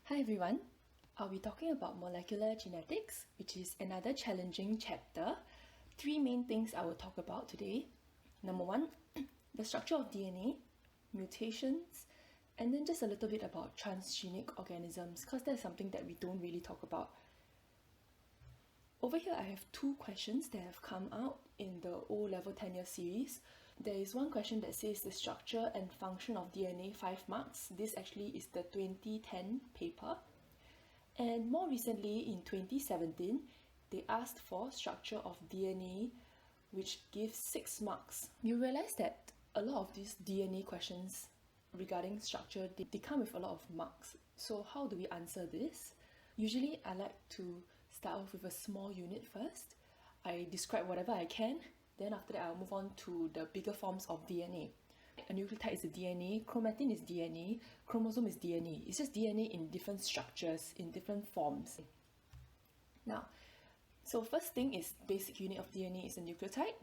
Hi everyone, I'll be talking about molecular genetics, which is another challenging chapter. Three main things I will talk about today. Number one, the structure of DNA, mutations, and then just a little bit about transgenic organisms, because that's something that we don't really talk about. Over here I have two questions that have come out in the O-level 10-year series. There is one question that says the structure and function of DNA 5 marks. This actually is the 2010 paper. And more recently in 2017, they asked for structure of DNA which gives 6 marks. You realize that a lot of these DNA questions regarding structure, they come with a lot of marks. So how do we answer this? Usually I like to start off with a small unit first. I describe whatever I can, then after that I'll move on to the bigger forms of DNA. A nucleotide is a DNA, chromatin is DNA, chromosome is DNA. It's just DNA in different structures, in different forms. Now, so first thing is basic unit of DNA is a nucleotide.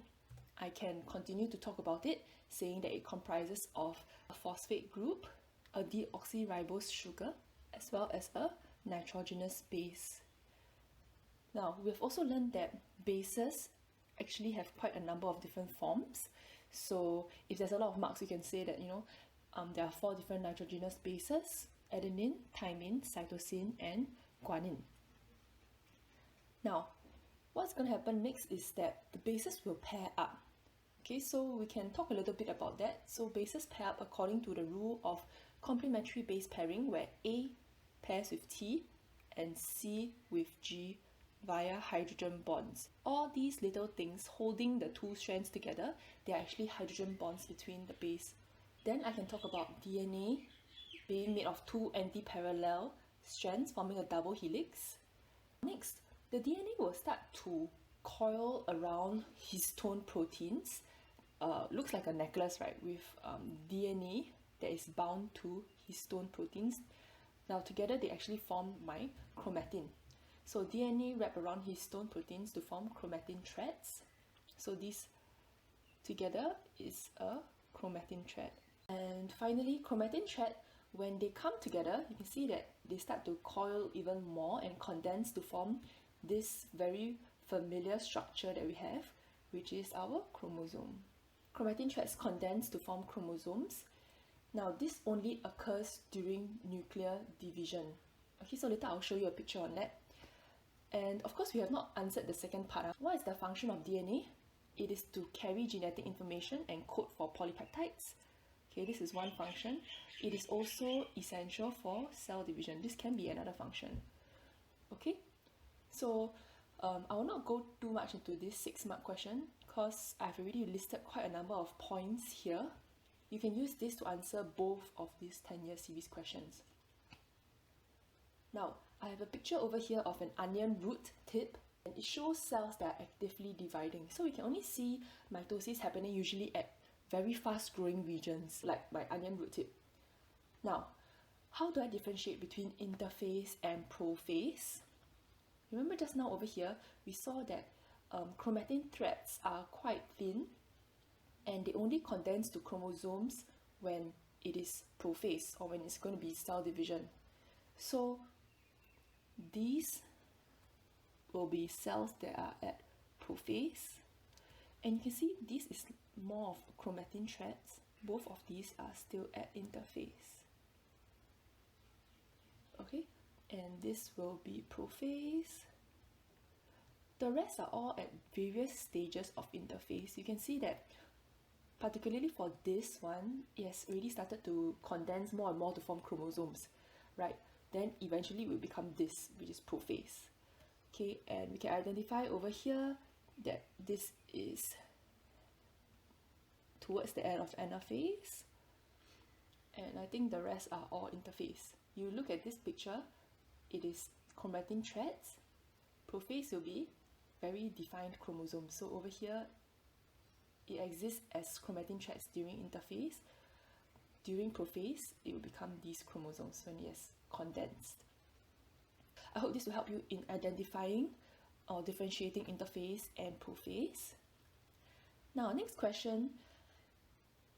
I can continue to talk about it, saying that it comprises of a phosphate group, a deoxyribose sugar, as well as a nitrogenous base. Now, we've also learned that bases actually have quite a number of different forms. So if there's a lot of marks, you can say that, there are 4 different nitrogenous bases: adenine, thymine, cytosine, and guanine. Now, what's going to happen next is that the bases will pair up. Okay, so we can talk a little bit about that. So bases pair up according to the rule of complementary base pairing, where A pairs with T and C with G via hydrogen bonds. All these little things holding the 2 strands together, they are actually hydrogen bonds between the base. Then I can talk about DNA being made of 2 anti-parallel strands forming a double helix. Next, the DNA will start to coil around histone proteins. Looks like a necklace, right, with DNA that is bound to histone proteins. Now together they actually form my chromatin. So DNA wrap around histone proteins to form chromatin threads. So these together is a chromatin thread. And finally, chromatin thread, when they come together, you can see that they start to coil even more and condense to form this very familiar structure that we have, which is our chromosome. Chromatin threads condense to form chromosomes. Now this only occurs during nuclear division. Okay, so later I'll show you a picture on that. And of course, we have not answered the second part. What is the function of DNA? It is to carry genetic information and code for polypeptides. Okay, this is one function. It is also essential for cell division. This can be another function. Okay, so I will not go too much into this 6-mark question because I've already listed quite a number of points here. You can use this to answer both of these 10-year series questions. Now, I have a picture over here of an onion root tip, and it shows cells that are actively dividing. So we can only see mitosis happening usually at very fast growing regions, like my onion root tip. Now, how do I differentiate between interface and prophase? Remember just now over here, we saw that chromatin threads are quite thin, and they only condense to chromosomes when it is prophase, or when it's going to be cell division. So these will be cells that are at prophase, and you can see this is more of chromatin threads. Both of these are still at interface. Okay, and this will be prophase. The rest are all at various stages of interface. You can see that particularly for this one, it has already started to condense more and more to form chromosomes, right? Then eventually it will become this, which is prophase. Okay, and we can identify over here that this is towards the end of anaphase, and I think the rest are all interface. You look at this picture, it is chromatin threads. Prophase will be very defined chromosomes. So over here, it exists as chromatin threads during interphase. During prophase, it will become these chromosomes when it is condensed. I hope this will help you in identifying or differentiating interface and prophase. Now, next question.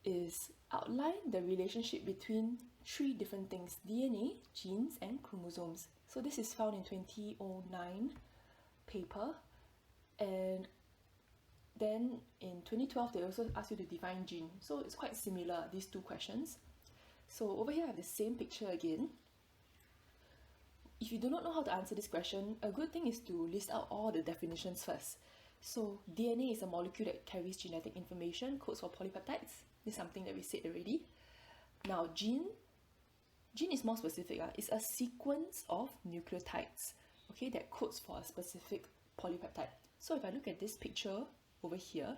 is outline the relationship between three different things: DNA, genes, and chromosomes. So this is found in 2009 paper, and then in 2012 they also asked you to define gene. So it's quite similar, these two questions. So over here I have the same picture again. If you do not know how to answer this question, a good thing is to list out all the definitions first. So DNA is a molecule that carries genetic information, codes for polypeptides. This is something that we said already. Now gene is more specific. It's a sequence of nucleotides, okay, that codes for a specific polypeptide. So if I look at this picture over here,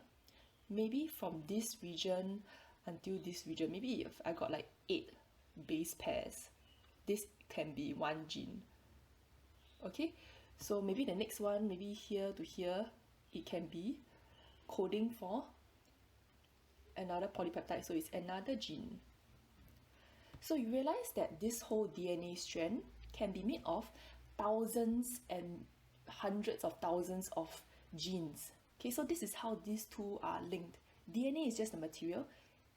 maybe from this region until this region, maybe if I got like 8 base pairs, this can be one gene. Okay, so maybe the next one, maybe here to here, it can be coding for another polypeptide, so it's another gene. So you realize that this whole DNA strand can be made of thousands and hundreds of thousands of genes. Okay, so this is how these two are linked. DNA is just a material,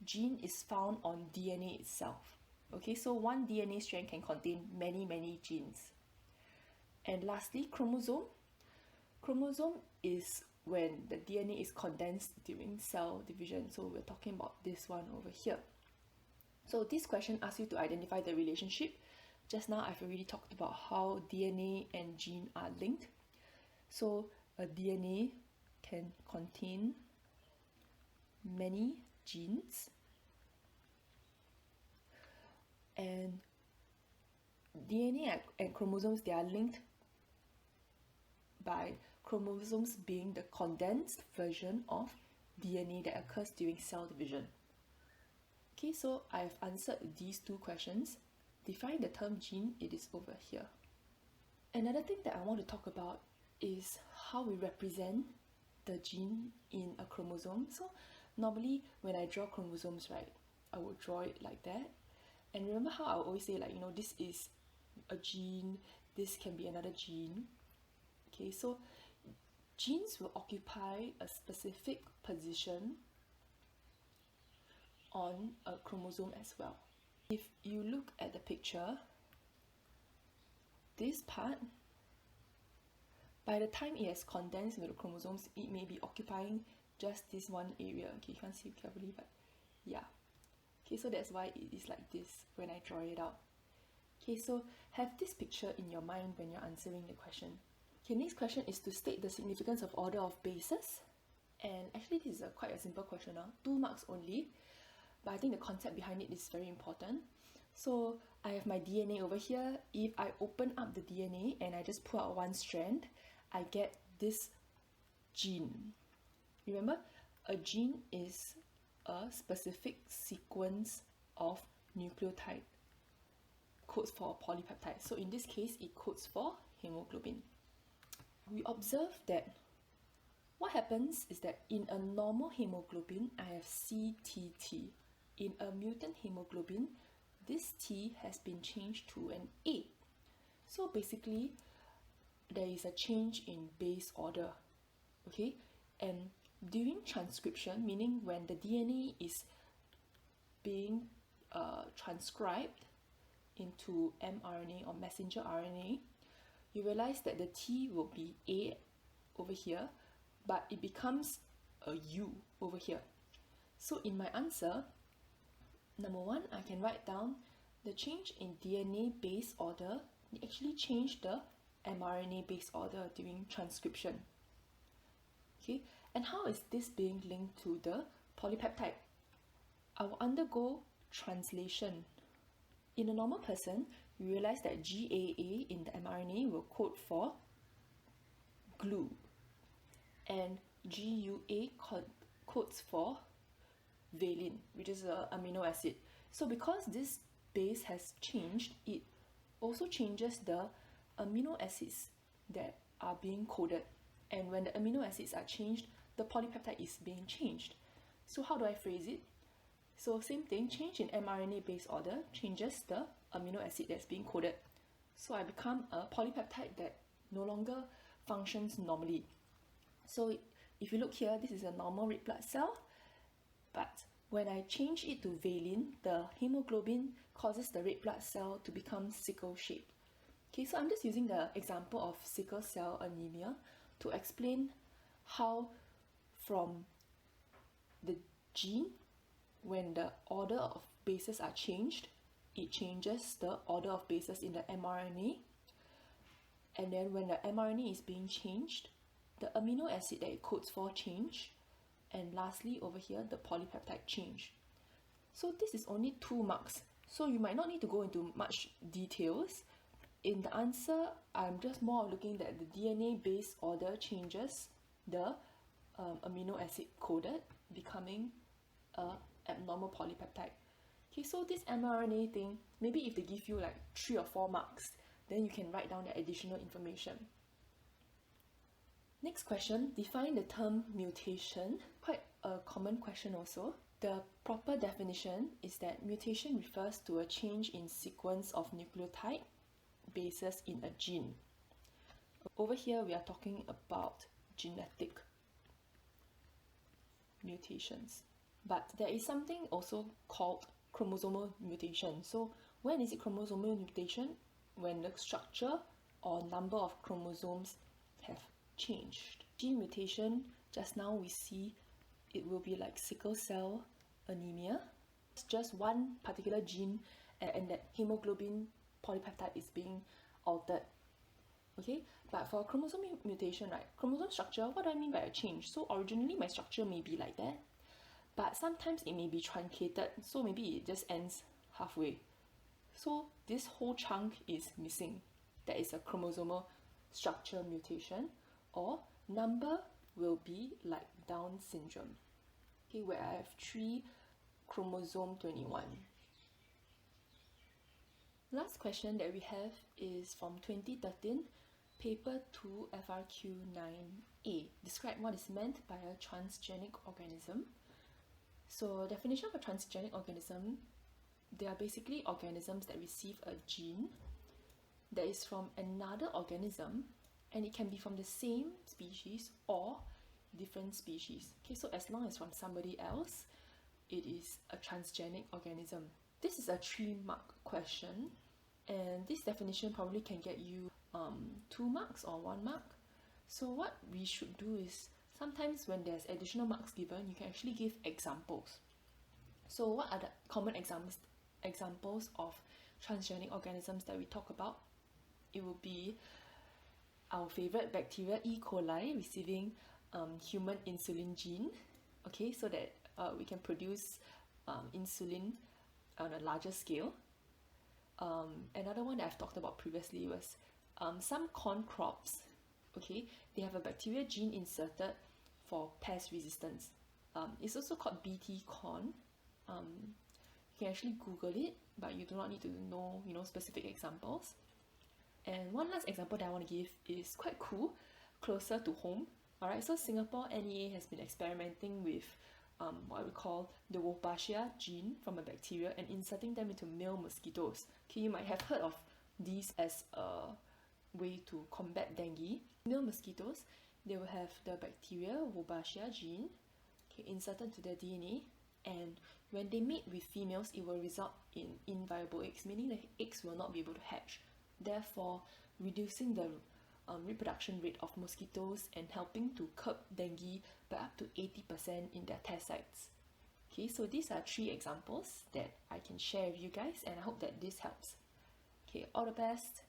gene is found on DNA itself. Okay, so one DNA strand can contain many genes. And lastly, chromosome. Chromosome is when the DNA is condensed during cell division. So we're talking about this one over here. So this question asks you to identify the relationship. Just now I've already talked about how DNA and gene are linked. So a DNA can contain many genes, and DNA and chromosomes, they are linked by chromosomes being the condensed version of DNA that occurs during cell division. Okay, so I've answered these two questions. Define the term gene, it is over here. Another thing that I want to talk about is how we represent the gene in a chromosome. So normally when I draw chromosomes, right, I would draw it like that. And remember how I always say, like, this is a gene, this can be another gene. Okay, so genes will occupy a specific position on a chromosome as well. If you look at the picture, this part, by the time it has condensed into the chromosomes, it may be occupying just this one area. Okay, you can't see carefully, but yeah. Okay, so that's why it is like this when I draw it out. Okay, so have this picture in your mind when you're answering the question. Okay, next question is to state the significance of order of bases. And actually this is quite a simple question now, 2 marks only. But I think the concept behind it is very important. So I have my DNA over here. If I open up the DNA and I just pull out one strand, I get this gene. Remember, a gene is a specific sequence of nucleotide, codes for a polypeptide. So in this case, it codes for hemoglobin. We observe that what happens is that in a normal hemoglobin, I have CTT. In a mutant hemoglobin, this T has been changed to an A. So basically, there is a change in base order, okay? And during transcription, meaning when the DNA is being transcribed into mRNA or messenger RNA, you realize that the T will be A over here, but it becomes a U over here. So in my answer, number 1, I can write down the change in DNA base order. It actually changed the mRNA base order during transcription. Okay, and how is this being linked to the polypeptide? I will undergo translation. In a normal person, we realize that GAA in the mRNA will code for glue, and GUA codes for valine, which is an amino acid. So because this base has changed, it also changes the amino acids that are being coded. And when the amino acids are changed, the polypeptide is being changed. So how do I phrase it? So same thing, change in mRNA base order changes the amino acid that's being coded. So I become a polypeptide that no longer functions normally. So if you look here, this is a normal red blood cell, but When I change it to valine, the hemoglobin causes the red blood cell to become sickle-shaped. Okay, so I'm just using the example of sickle cell anemia to explain how from the gene, when the order of bases are changed, it changes the order of bases in the mRNA. And then when the mRNA is being changed, the amino acid that it codes for change. And lastly, over here, the polypeptide change. So this is only 2 marks. So you might not need to go into much details. In the answer, I'm just more looking at the DNA base order changes the amino acid coded, becoming a abnormal polypeptide. Okay, so this mRNA thing, maybe if they give you like 3 or 4 marks, then you can write down the additional information. Next question, define the term mutation. Quite a common question also. The proper definition is that mutation refers to a change in sequence of nucleotide bases in a gene. Over here, we are talking about genetic mutations. But there is something also called chromosomal mutation. So when is it chromosomal mutation? When the structure or number of chromosomes have changed. Gene mutation, just now we see it will be like sickle cell anemia. It's just one particular gene and that hemoglobin polypeptide is being altered. Okay, but for chromosome mutation, right, chromosome structure, what do I mean by a change? So originally my structure may be like that, but sometimes it may be truncated, so maybe it just ends halfway. So this whole chunk is missing. That is a chromosomal structure mutation, or number will be like Down syndrome, okay, where I have 3 chromosome 21. Last question that we have is from 2013, paper 2 FRQ9A. Describe what is meant by a transgenic organism. So definition of a transgenic organism, they are basically organisms that receive a gene that is from another organism, and it can be from the same species or different species. Okay, so as long as from somebody else, it is a transgenic organism. This is a 3-mark question, and this definition probably can get you 2 marks or 1 mark. So what we should do is, sometimes when there's additional marks given, you can actually give examples. So what are the common examples of transgenic organisms that we talk about? It will be our favorite bacteria E. coli receiving human insulin gene, okay, so that we can produce insulin on a larger scale. Another one that I've talked about previously was some corn crops, okay, they have a bacteria gene inserted for pest resistance. It's also called BT corn. You can actually Google it, but you do not need to know, specific examples. And one last example that I want to give is quite cool, closer to home. Alright, so Singapore NEA has been experimenting with what we call the Wolbachia gene from a bacteria and inserting them into male mosquitoes. Okay, you might have heard of these as a way to combat dengue. Male mosquitoes, they will have the bacteria Wolbachia gene, okay, inserted into their DNA, and when they mate with females, it will result in inviable eggs, meaning the eggs will not be able to hatch, therefore reducing the reproduction rate of mosquitoes and helping to curb dengue by up to 80% in their test sites. Okay, so these are 3 examples that I can share with you guys, and I hope that this helps. Okay, all the best.